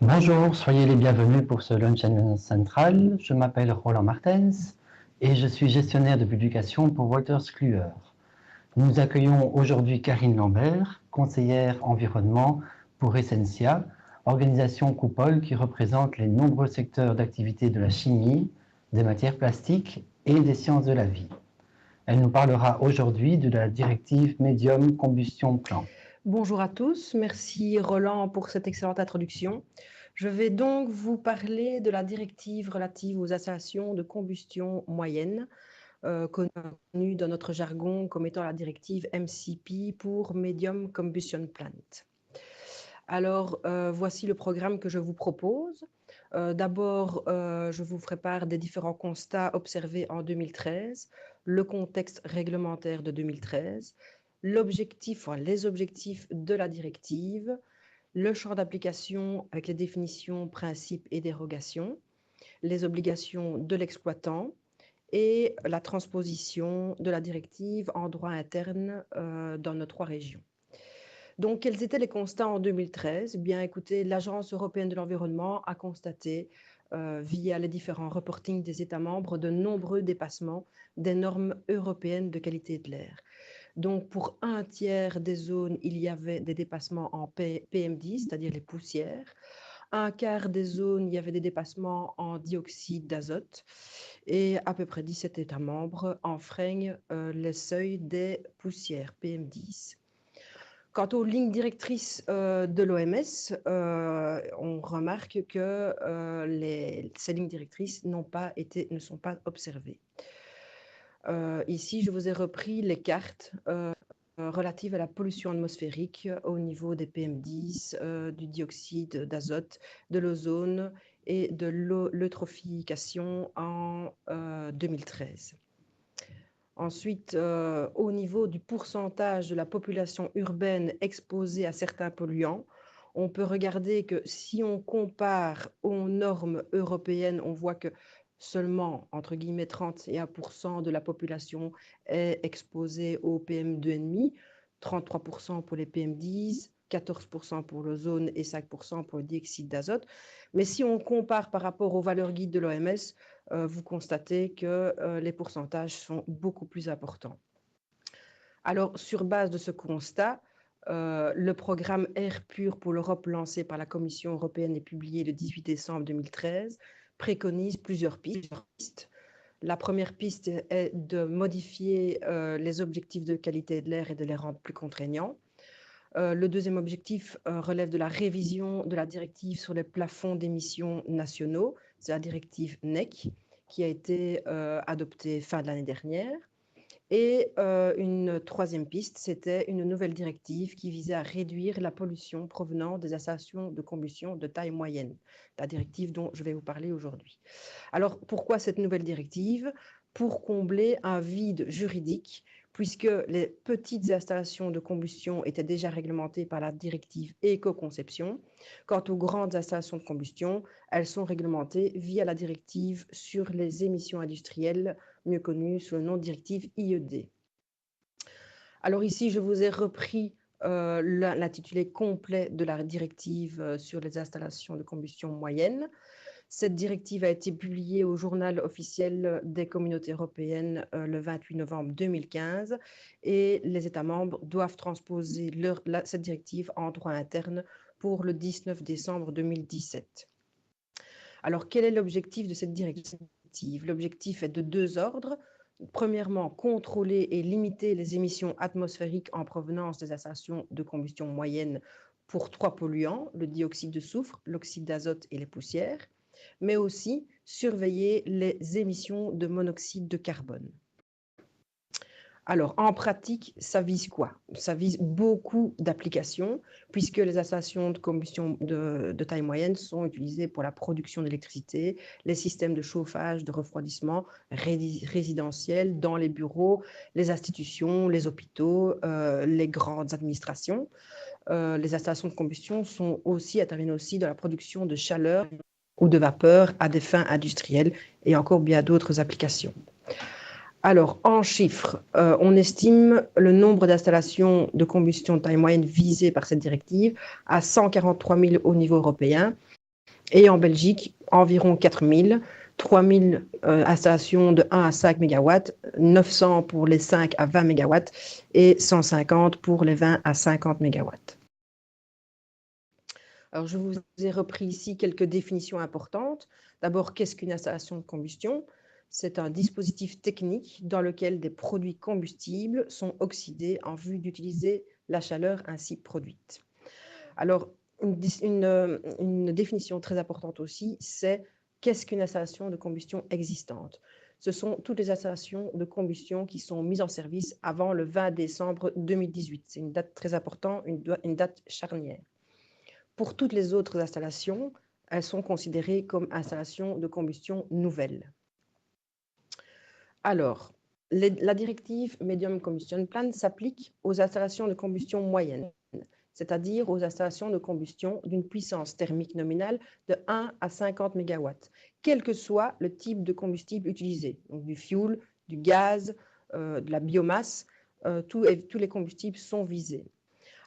Bonjour, soyez les bienvenus pour ce Lunch and Central. Je m'appelle Roland Martens et je suis gestionnaire de publication pour Wolters Kluwer. Nous accueillons aujourd'hui Karine Lambert, conseillère environnement pour Essentia, organisation coupole qui représente les nombreux secteurs d'activité de la chimie, des matières plastiques et des sciences de la vie. Elle nous parlera aujourd'hui de la directive Medium Combustion Plan. Bonjour à tous, merci Roland pour cette excellente introduction. Je vais donc vous parler de la directive relative aux installations de combustion moyenne, connue dans notre jargon comme étant la directive MCP pour Medium Combustion Plant. Alors, voici le programme que je vous propose. D'abord, je vous ferai part des différents constats observés en 2013, le contexte réglementaire de 2013, les objectifs de la directive, le champ d'application avec les définitions, principes et dérogations, les obligations de l'exploitant et la transposition de la directive en droit interne dans nos 3 régions. Donc, quels étaient les constats en 2013 ? Bien, écoutez, l'Agence européenne de l'environnement a constaté, via les différents reportings des États membres, de nombreux dépassements des normes européennes de qualité de l'air. Donc, pour 1/3 des zones, il y avait des dépassements en PM10, c'est-à-dire les poussières. 1/4 des zones, il y avait des dépassements en dioxyde d'azote. Et à peu près 17 États membres enfreignent les seuils des poussières PM10. Quant aux lignes directrices de l'OMS, on remarque que ces lignes directrices ne sont pas observées. Ici, je vous ai repris les cartes relatives à la pollution atmosphérique au niveau des PM10, du dioxyde d'azote, de l'ozone et de l'eutrophication en 2013. Ensuite, au niveau du pourcentage de la population urbaine exposée à certains polluants, on peut regarder que si on compare aux normes européennes, on voit que seulement, entre guillemets, 31% de la population est exposée au PM2,5, 33% pour les PM10, 14% pour l'ozone et 5% pour le dioxyde d'azote. Mais si on compare par rapport aux valeurs guides de l'OMS, vous constatez que les pourcentages sont beaucoup plus importants. Alors, sur base de ce constat, le programme Air pur pour l'Europe lancé par la Commission européenne et publié le 18 décembre 2013 préconise plusieurs pistes. La première piste est de modifier les objectifs de qualité de l'air et de les rendre plus contraignants. Le deuxième objectif relève de la révision de la directive sur les plafonds d'émissions nationaux, c'est la directive NEC, qui a été adoptée fin de l'année dernière. Et une troisième piste, c'était une nouvelle directive qui visait à réduire la pollution provenant des installations de combustion de taille moyenne, la directive dont je vais vous parler aujourd'hui. Alors, pourquoi cette nouvelle directive ? Pour combler un vide juridique, puisque les petites installations de combustion étaient déjà réglementées par la directive éco-conception. Quant aux grandes installations de combustion, elles sont réglementées via la directive sur les émissions industrielles, mieux connue sous le nom de directive IED. Alors ici, je vous ai repris l'intitulé complet de la directive sur les installations de combustion moyenne. Cette directive a été publiée au journal officiel des communautés européennes le 28 novembre 2015 et les États membres doivent transposer cette directive en droit interne pour le 19 décembre 2017. Alors, quel est l'objectif de cette directive ? L'objectif est de 2 ordres. Premièrement, contrôler et limiter les émissions atmosphériques en provenance des installations de combustion moyenne pour 3 polluants, le dioxyde de soufre, l'oxyde d'azote et les poussières, mais aussi surveiller les émissions de monoxyde de carbone. Alors, en pratique, ça vise quoi ? Ça vise beaucoup d'applications, puisque les installations de combustion de taille moyenne sont utilisées pour la production d'électricité, les systèmes de chauffage, de refroidissement résidentiels, dans les bureaux, les institutions, les hôpitaux, les grandes administrations. Les installations de combustion interviennent aussi dans la production de chaleur ou de vapeur à des fins industrielles et encore bien d'autres applications. Alors, en chiffres, on estime le nombre d'installations de combustion de taille moyenne visées par cette directive à 143 000 au niveau européen Et en Belgique, environ 4000, 3000 installations de 1 à 5 MW, 900 pour les 5 à 20 MW et 150 pour les 20 à 50 MW. Alors, je vous ai repris ici quelques définitions importantes. D'abord, qu'est-ce qu'une installation de combustion? C'est un dispositif technique dans lequel des produits combustibles sont oxydés en vue d'utiliser la chaleur ainsi produite. Alors, une définition très importante aussi, c'est qu'est-ce qu'une installation de combustion existante? Ce sont toutes les installations de combustion qui sont mises en service avant le 20 décembre 2018. C'est une date très importante, une date charnière. Pour toutes les autres installations, elles sont considérées comme installations de combustion nouvelles. Alors, la directive Medium Combustion Plan s'applique aux installations de combustion moyenne, c'est-à-dire aux installations de combustion d'une puissance thermique nominale de 1 à 50 MW, quel que soit le type de combustible utilisé, donc du fioul, du gaz, de la biomasse, tous les combustibles sont visés.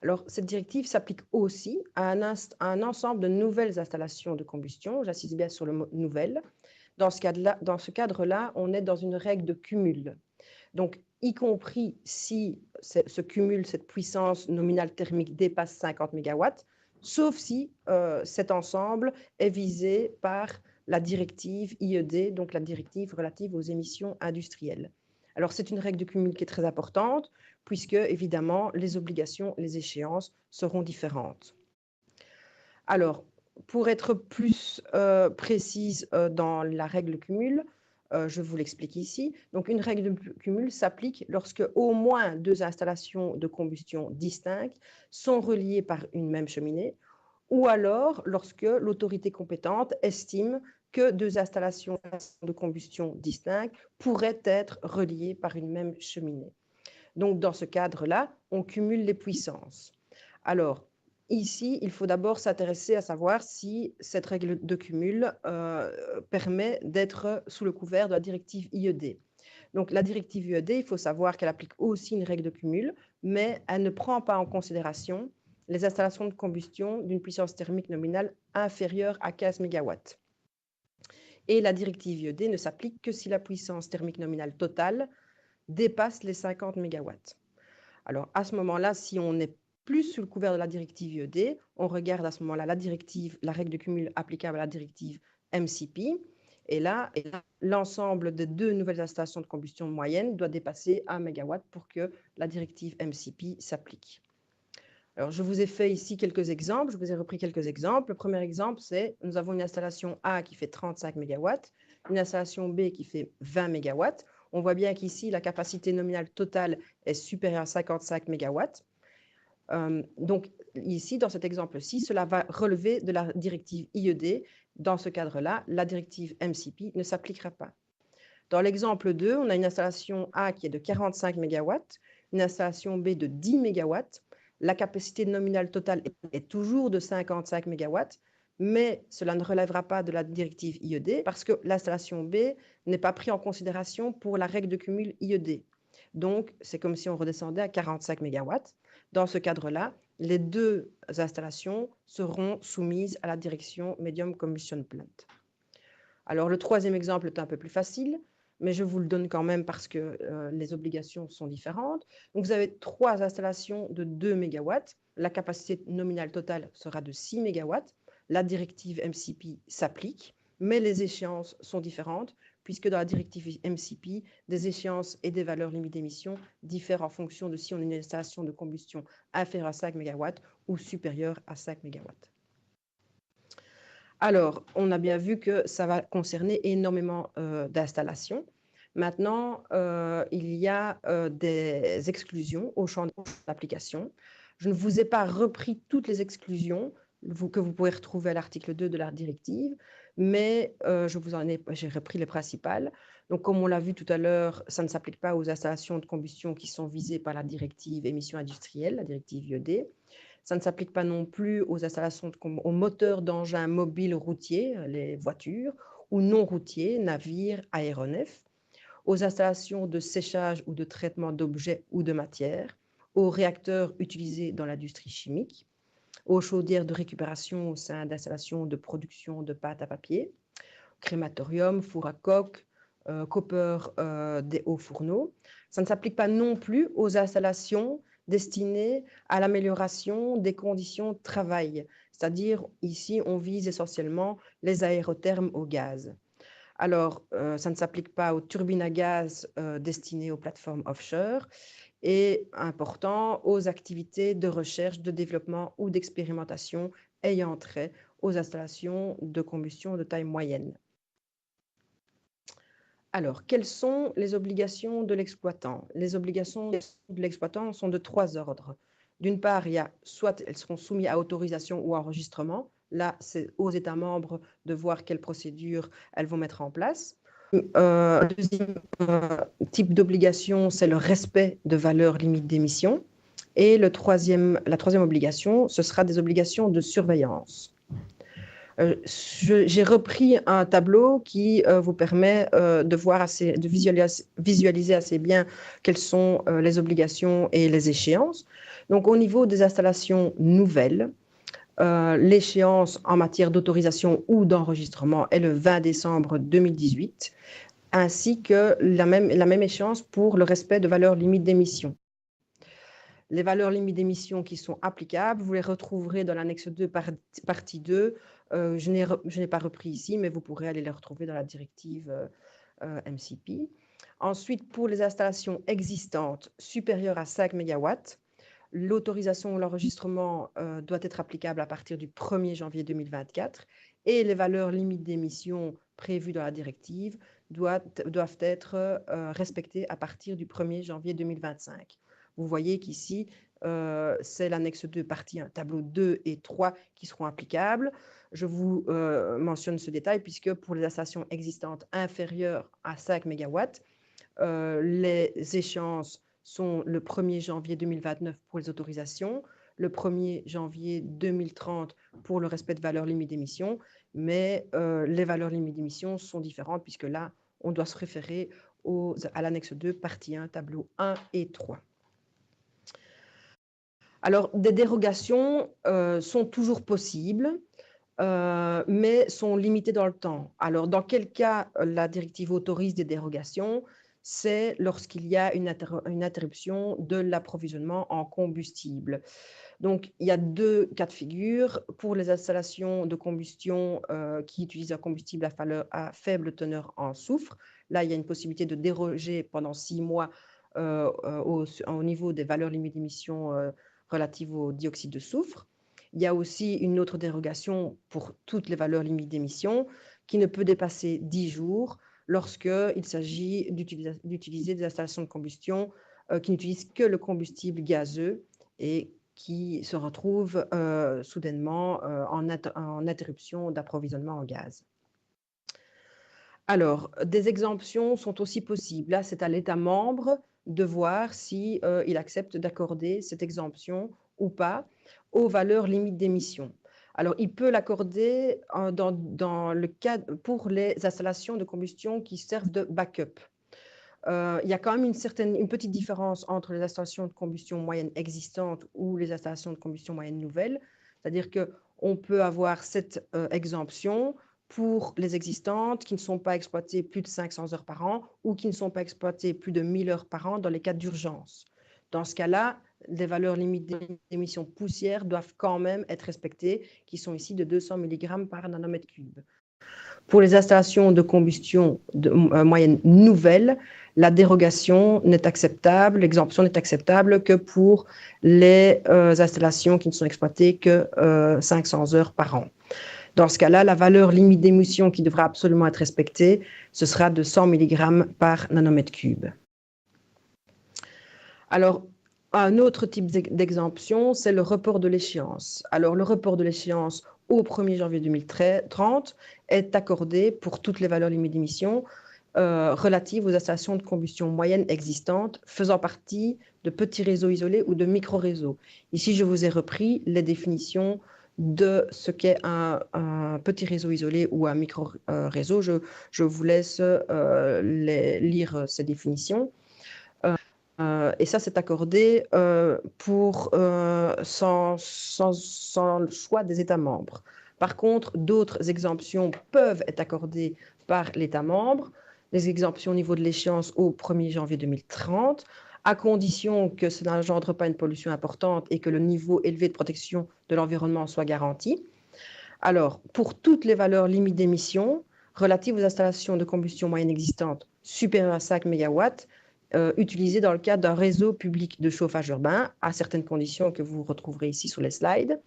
Alors, cette directive s'applique aussi à un ensemble de nouvelles installations de combustion, j'insiste bien sur le mot « nouvelle ». Dans ce cadre-là, on est dans une règle de cumul. Donc, y compris si ce cumul, cette puissance nominale thermique dépasse 50 MW, sauf si cet ensemble est visé par la directive IED, donc la directive relative aux émissions industrielles. Alors, c'est une règle de cumul qui est très importante, puisque, évidemment, les obligations, les échéances seront différentes. Alors, pour être plus précise dans la règle cumul, je vous l'explique ici. Donc, une règle de cumul s'applique lorsque au moins 2 installations de combustion distinctes sont reliées par une même cheminée, ou alors lorsque l'autorité compétente estime que 2 installations de combustion distinctes pourraient être reliées par une même cheminée. Donc, dans ce cadre-là, on cumule les puissances. Alors, ici, il faut d'abord s'intéresser à savoir si cette règle de cumul permet d'être sous le couvert de la directive IED. Donc, la directive IED, il faut savoir qu'elle applique aussi une règle de cumul, mais elle ne prend pas en considération les installations de combustion d'une puissance thermique nominale inférieure à 15 MW. Et la directive IED ne s'applique que si la puissance thermique nominale totale dépasse les 50 MW. Alors, à ce moment-là, si on n'est plus sous le couvert de la directive IED, on regarde à ce moment-là la règle de cumul applicable à la directive MCP. Et là l'ensemble des 2 nouvelles installations de combustion moyenne doit dépasser 1 MW pour que la directive MCP s'applique. Alors, je vous ai fait ici quelques exemples, je vous ai repris quelques exemples. Le premier exemple, c'est nous avons une installation A qui fait 35 MW, une installation B qui fait 20 MW. On voit bien qu'ici, la capacité nominale totale est supérieure à 55 MW. Donc, ici, dans cet exemple-ci, cela va relever de la directive IED. Dans ce cadre-là, la directive MCP ne s'appliquera pas. Dans l'exemple 2, on a une installation A qui est de 45 MW, une installation B de 10 MW. La capacité nominale totale est toujours de 55 MW, mais cela ne relèvera pas de la directive IED parce que l'installation B n'est pas prise en considération pour la règle de cumul IED. Donc, c'est comme si on redescendait à 45 MW. Dans ce cadre-là, les 2 installations seront soumises à la direction Medium Combustion Plant. Alors, le troisième exemple est un peu plus facile, mais je vous le donne quand même parce que les obligations sont différentes. Donc, vous avez 3 installations de 2 MW. La capacité nominale totale sera de 6 MW. La directive MCP s'applique, mais les échéances sont différentes, puisque dans la directive MCP, des échéances et des valeurs limites d'émission diffèrent en fonction de si on a une installation de combustion inférieure à 5 MW ou supérieure à 5 MW. Alors, on a bien vu que ça va concerner énormément d'installations. Maintenant, il y a des exclusions au champ d'application. Je ne vous ai pas repris toutes les exclusions que vous pouvez retrouver à l'article 2 de la directive, mais j'ai repris les principales. Donc, comme on l'a vu tout à l'heure, ça ne s'applique pas aux installations de combustion qui sont visées par la directive émissions industrielles, la directive IED. Ça ne s'applique pas non plus aux installations aux moteurs d'engins mobiles routiers, les voitures, ou non routiers, navires, aéronefs, aux installations de séchage ou de traitement d'objets ou de matières, aux réacteurs utilisés dans l'industrie chimique, aux chaudières de récupération au sein d'installations de production de pâte à papier, crématorium, four à coque, copper des hauts fourneaux. Ça ne s'applique pas non plus aux installations destinées à l'amélioration des conditions de travail, c'est-à-dire ici on vise essentiellement les aérothermes au gaz. Alors, ça ne s'applique pas aux turbines à gaz destinées aux plateformes offshore et, important, aux activités de recherche, de développement ou d'expérimentation ayant trait aux installations de combustion de taille moyenne. Alors, quelles sont les obligations de l'exploitant? Les obligations de l'exploitant sont de 3 ordres. D'une part, il y a soit elles seront soumises à autorisation ou enregistrement. Là, c'est aux États membres de voir quelles procédures elles vont mettre en place. Deuxième type d'obligation, c'est le respect de valeurs limites d'émission. Et la troisième obligation, ce sera des obligations de surveillance. J'ai repris un tableau qui vous permet de visualiser assez bien quelles sont les obligations et les échéances. Donc, au niveau des installations nouvelles, l'échéance en matière d'autorisation ou d'enregistrement est le 20 décembre 2018, ainsi que la même échéance pour le respect de valeurs limites d'émission. Les valeurs limites d'émission qui sont applicables, vous les retrouverez dans l'annexe 2, partie 2. Je n'ai pas repris ici, mais vous pourrez aller les retrouver dans la directive MCP. Ensuite, pour les installations existantes supérieures à 5 MW, l'autorisation ou l'enregistrement doit être applicable à partir du 1er janvier 2024 et les valeurs limites d'émission prévues dans la directive doivent être respectées à partir du 1er janvier 2025. Vous voyez qu'ici, c'est l'annexe 2, partie 1, tableau 2 et 3 qui seront applicables. Je vous mentionne ce détail puisque pour les installations existantes inférieures à 5 MW, les échéances sont le 1er janvier 2029 pour les autorisations, le 1er janvier 2030 pour le respect de valeurs limites d'émission, mais les valeurs limites d'émission sont différentes puisque là, on doit se référer à l'annexe 2, partie 1, tableau 1 et 3. Alors, des dérogations sont toujours possibles, mais sont limitées dans le temps. Alors, dans quel cas la directive autorise des dérogations? C'est lorsqu'il y a une interruption de l'approvisionnement en combustible. Donc, il y a 2 cas de figure. Pour les installations de combustion qui utilisent un combustible à faible teneur en soufre, là, il y a une possibilité de déroger pendant 6 mois au niveau des valeurs limites d'émission relatives au dioxyde de soufre. Il y a aussi une autre dérogation pour toutes les valeurs limites d'émission qui ne peut dépasser 10 jours lorsqu'il s'agit d'utiliser des installations de combustion qui n'utilisent que le combustible gazeux et qui se retrouvent soudainement en interruption d'approvisionnement en gaz. Alors, des exemptions sont aussi possibles. Là, c'est à l'État membre de voir si il accepte d'accorder cette exemption ou pas aux valeurs limites d'émission. Alors, il peut l'accorder dans le cadre pour les installations de combustion qui servent de backup. Il y a quand même une petite différence entre les installations de combustion moyenne existantes ou les installations de combustion moyenne nouvelles. C'est-à-dire qu'on peut avoir cette exemption pour les existantes qui ne sont pas exploitées plus de 500 heures par an ou qui ne sont pas exploitées plus de 1000 heures par an dans les cas d'urgence. Dans ce cas-là, les valeurs limites d'émission poussière doivent quand même être respectées, qui sont ici de 200 mg par nanomètre cube. Pour les installations de combustion moyenne nouvelle, la dérogation n'est acceptable, l'exemption n'est acceptable que pour les installations qui ne sont exploitées que 500 heures par an. Dans ce cas-là, la valeur limite d'émission qui devra absolument être respectée, ce sera de 100 mg par nanomètre cube. Alors, un autre type d'exemption, c'est le report de l'échéance. Alors, le report de l'échéance au 1er janvier 2030 est accordé pour toutes les valeurs limites d'émission relatives aux installations de combustion moyenne existantes faisant partie de petits réseaux isolés ou de micro-réseaux. Ici, je vous ai repris les définitions de ce qu'est un petit réseau isolé ou un micro-réseau. Je vous laisse lire ces définitions. Et ça, c'est accordé sans le choix des États membres. Par contre, d'autres exemptions peuvent être accordées par l'État membre, des exemptions au niveau de l'échéance au 1er janvier 2030, à condition que ça n'engendre pas une pollution importante et que le niveau élevé de protection de l'environnement soit garanti. Alors, pour toutes les valeurs limites d'émission relatives aux installations de combustion moyenne existantes supérieures à 5 MW, utilisées dans le cadre d'un réseau public de chauffage urbain, à certaines conditions que vous retrouverez ici sur les slides.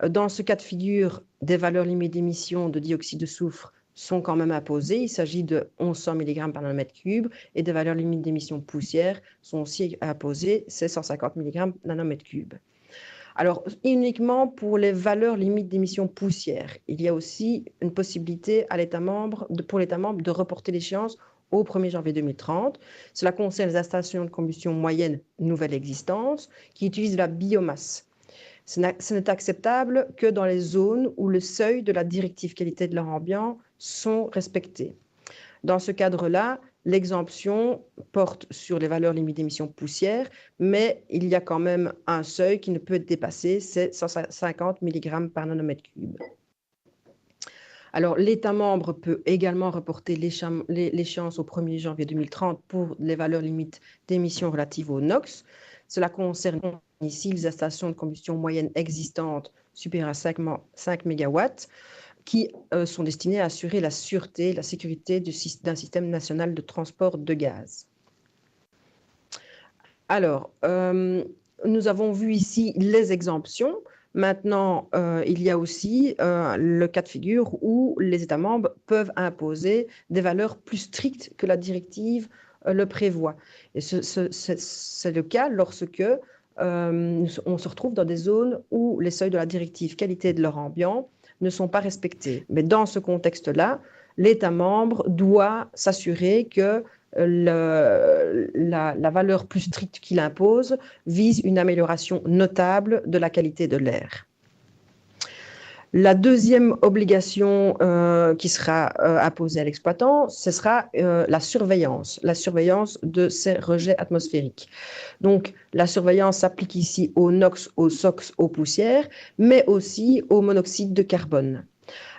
Dans ce cas de figure, des valeurs limites d'émission de dioxyde de soufre sont quand même imposées. Il s'agit de 1100 mg par nanomètre cube et des valeurs limites d'émission poussière sont aussi imposées, c'est 150 mg par nanomètre cube. Alors, uniquement pour les valeurs limites d'émission poussière, il y a aussi une possibilité pour l'État membre de reporter l'échéance au 1er janvier 2030. Cela concerne les installations de combustion moyenne nouvelle existence qui utilisent la biomasse. Ce n'est acceptable que dans les zones où le seuil de la directive qualité de l'air ambiant sont respectés. Dans ce cadre-là, l'exemption porte sur les valeurs limites d'émission poussière, mais il y a quand même un seuil qui ne peut être dépassé, c'est 150 mg par nanomètre cube. Alors, l'État membre peut également reporter l'échéance au 1er janvier 2030 pour les valeurs limites d'émission relatives aux NOx. Cela concerne ici les installations de combustion moyenne existantes supérieures à 5 MW qui sont destinées à assurer la sûreté et la sécurité d'un système national de transport de gaz. Alors, nous avons vu ici les exemptions. Maintenant, il y a aussi le cas de figure où les États membres peuvent imposer des valeurs plus strictes que la directive le prévoit. Et c'est le cas lorsque on se retrouve dans des zones où les seuils de la directive qualité de l'air ambiant ne sont pas respectés. Mais dans ce contexte-là, l'État membre doit s'assurer que la valeur plus stricte qu'il impose vise une amélioration notable de la qualité de l'air. La deuxième obligation qui sera imposée à l'exploitant, ce sera la surveillance de ces rejets atmosphériques. Donc, la surveillance s'applique ici aux NOx, aux SOx, aux poussières, mais aussi au monoxyde de carbone.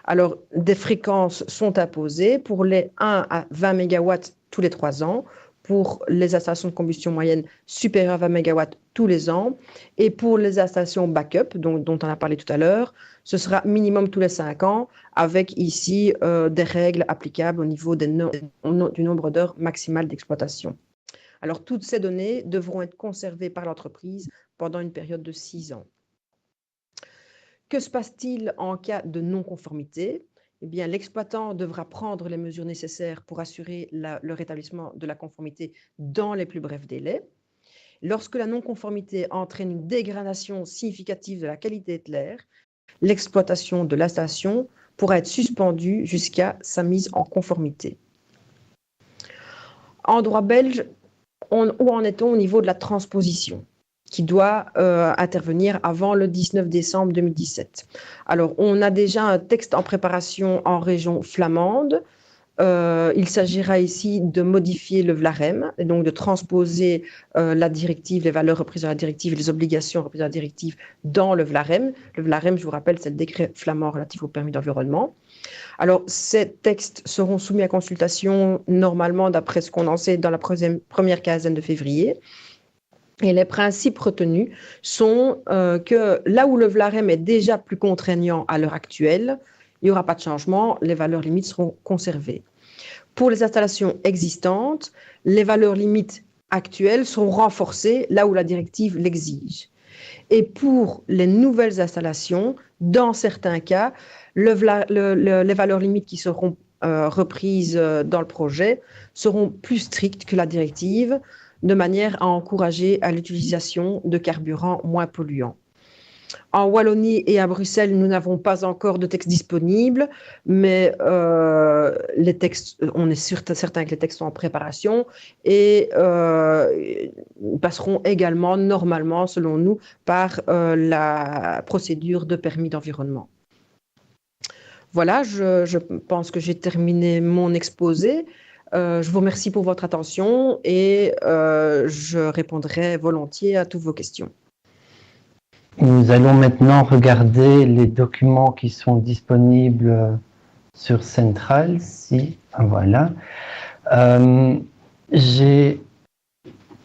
Alors, des fréquences sont imposées pour les 1 à 20 MW tous les 3 ans, pour les installations de combustion moyenne supérieures à 20 MW tous les ans, et pour les installations backup, dont on a parlé tout à l'heure, ce sera minimum tous les 5 ans, avec ici des règles applicables au niveau du nombre d'heures maximales d'exploitation. Alors, toutes ces données devront être conservées par l'entreprise pendant une période de 6 ans. Que se passe-t-il en cas de non-conformité ? Eh bien, l'exploitant devra prendre les mesures nécessaires pour assurer le rétablissement de la conformité dans les plus brefs délais. Lorsque la non-conformité entraîne une dégradation significative de la qualité de l'air, l'exploitation de l'installation pourra être suspendue jusqu'à sa mise en conformité. En droit belge, où en est-on au niveau de la transposition qui doit intervenir avant le 19 décembre 2017. Alors, on a déjà un texte en préparation en région flamande. Il s'agira ici de modifier le VLAREM, et donc de transposer la directive, les valeurs reprises dans la directive et les obligations reprises dans la directive dans le VLAREM. Le VLAREM, je vous rappelle, c'est le décret flamand relatif au permis d'environnement. Alors, ces textes seront soumis à consultation normalement, d'après ce qu'on en sait, dans la première quinzaine de février. Et les principes retenus sont que là où le VLAREM est déjà plus contraignant à l'heure actuelle, il n'y aura pas de changement, les valeurs limites seront conservées. Pour les installations existantes, les valeurs limites actuelles seront renforcées là où la directive l'exige. Et pour les nouvelles installations, dans certains cas, les valeurs limites qui seront reprises dans le projet seront plus strictes que la directive, de manière à encourager à l'utilisation de carburants moins polluants. En Wallonie et à Bruxelles, nous n'avons pas encore de texte disponible, mais les textes, on est certain que les textes sont en préparation et passeront également, normalement, selon nous, par la procédure de permis d'environnement. Voilà, je pense que j'ai terminé mon exposé. Je vous remercie pour votre attention et je répondrai volontiers à toutes vos questions. Nous allons maintenant regarder les documents qui sont disponibles sur Central. Voilà. J'ai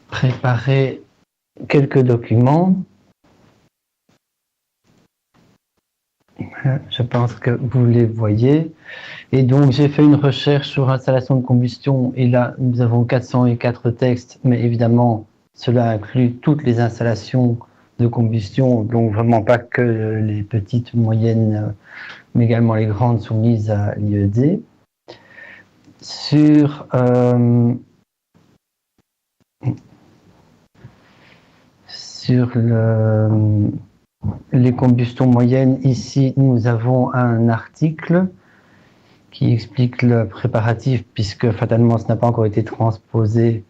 préparé quelques documents. Je pense que vous les voyez. Et donc, j'ai fait une recherche sur installation de combustion. Et là, nous avons 404 textes, mais évidemment, cela inclut toutes les installations de combustion, donc vraiment pas que les petites, moyennes, mais également les grandes soumises à l'IED. Sur les combustions moyennes, ici, nous avons un article qui explique le préparatif, puisque fatalement, ce n'a pas encore été transposé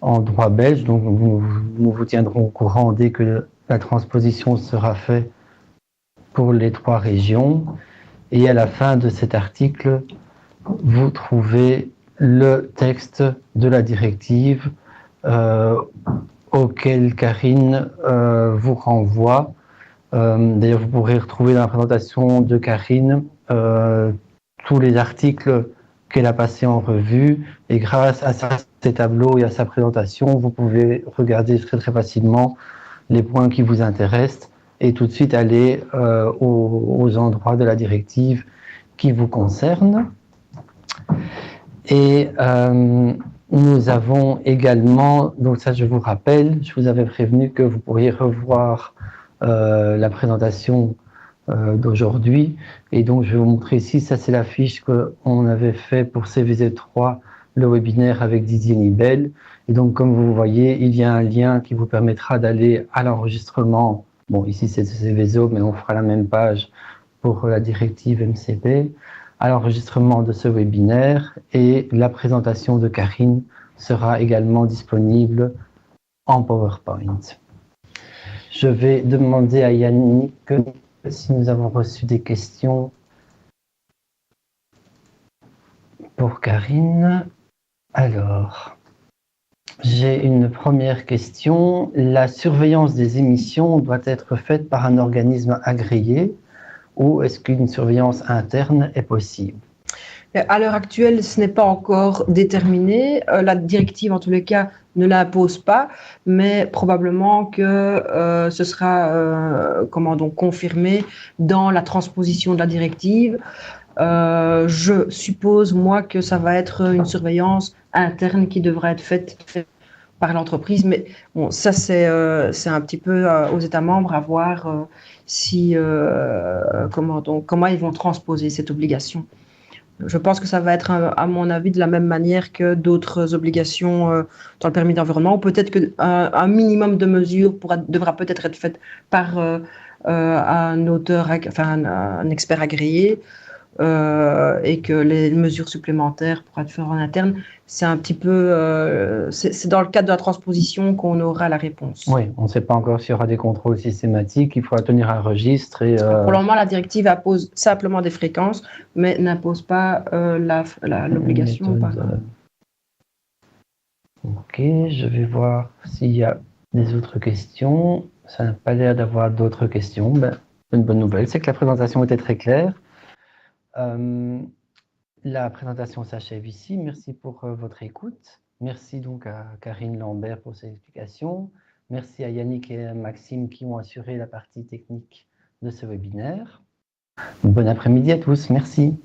en droit belge. Donc, nous vous tiendrons au courant dès que la transposition sera faite pour les 3 régions. Et à la fin de cet article, vous trouvez le texte de la directive auquel Karine vous renvoie. D'ailleurs, vous pourrez retrouver dans la présentation de Karine tous les articles qu'elle a passés en revue. Et grâce à ces tableaux et à sa présentation, vous pouvez regarder très très facilement les points qui vous intéressent et tout de suite aller aux endroits de la directive qui vous concernent. Et nous avons également, donc ça je vous rappelle, je vous avais prévenu que vous pourriez revoir la présentation d'aujourd'hui. Et donc je vais vous montrer ici, ça c'est la fiche qu'on avait fait pour CVZ3, le webinaire avec Didier Nibel. Et donc comme vous voyez, il y a un lien qui vous permettra d'aller à l'enregistrement. Bon, ici c'est CVZO, mais on fera la même page pour la directive MCP, à l'enregistrement de ce webinaire, et la présentation de Karine sera également disponible en PowerPoint. Je vais demander à Yannick si nous avons reçu des questions pour Karine. Alors, j'ai une première question. La surveillance des émissions doit être faite par un organisme agréé ou est-ce qu'une surveillance interne est possible? À l'heure actuelle, ce n'est pas encore déterminé. La directive, en tous les cas, ne l'impose pas, mais probablement que ce sera confirmé dans la transposition de la directive. Je suppose, moi, que ça va être une surveillance interne qui devra être faite par l'entreprise, mais bon, ça c'est un petit peu aux États membres à voir comment ils vont transposer cette obligation. Je pense que ça va être, à mon avis, de la même manière que d'autres obligations dans le permis d'environnement, ou peut-être qu'un minimum de mesures devra peut-être être fait par un expert agréé, et que les mesures supplémentaires pourraient être faites en interne. C'est un petit peu, c'est dans le cadre de la transposition qu'on aura la réponse. Oui, on ne sait pas encore s'il y aura des contrôles systématiques, il faudra tenir un registre. Et, Pour le moment, la directive impose simplement des fréquences, mais n'impose pas l'obligation. Ok, je vais voir s'il y a des autres questions. Ça n'a pas l'air d'avoir d'autres questions. Une bonne nouvelle, c'est que la présentation était très claire. La présentation s'achève ici. Merci pour votre écoute. Merci donc à Karine Lambert pour ses explications. Merci à Yannick et à Maxime qui ont assuré la partie technique de ce webinaire. Bon après-midi à tous. Merci.